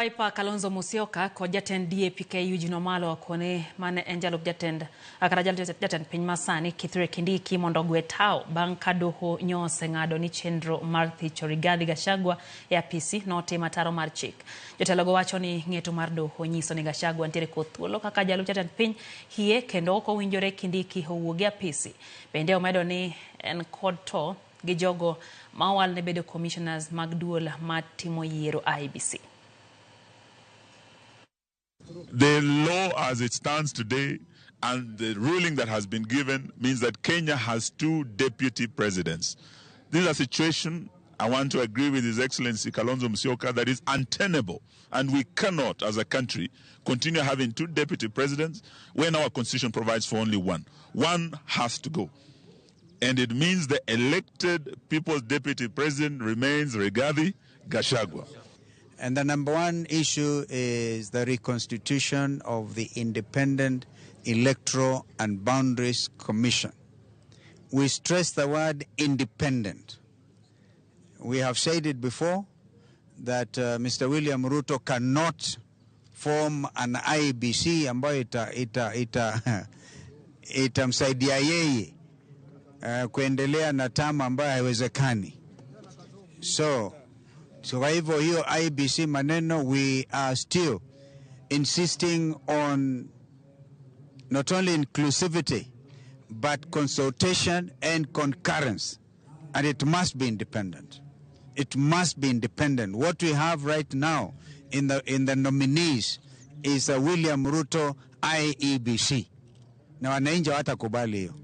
Wiper Kalonzo Musyoka ko jatend DAP-KU jino malo kone mane en jalup jatend akara jatend piny masani Kithure Kindiki mondo gwe tao bang' ka doho nyose ng'ado ni chenro mar thicho Rigathi Gachagua e apisi notimo ataro mar chik. Jotelogo wacho ni ng'eto mar doho nyiso ni Gachagua nitiere kod thuolo kaka jalup jatend piny hie kendo ok owinjore Kindiki owuogi apisi. Bende omedo ni en kod to gi jogo mawal ne bedo commissioners mag duol matimo yiero IEBC. The law as it stands today and the ruling that has been given means that Kenya has 2 deputy presidents. This is a situation, I want to agree with His Excellency Kalonzo Musyoka, that is untenable. And we cannot, as a country, continue having 2 deputy presidents when our constitution provides for only one. One has to go. And it means the elected people's deputy president remains Rigathi Gachagua. And the number one issue is the reconstitution of the Independent Electoral and Boundaries Commission. We stress the word independent. We have said it before that Mr. William Ruto cannot form an IEBC ambayo itamsaidia yeye kuendelea na tamu ambayo haiwezekani. So kwa hivyo hiyo IEBC maneno, we are still insisting on not only inclusivity but consultation and concurrence, and it must be independent. It must be independent. What we have right now in the nominees is a William Ruto IEBC. Na wananchi hawatakubali hiyo.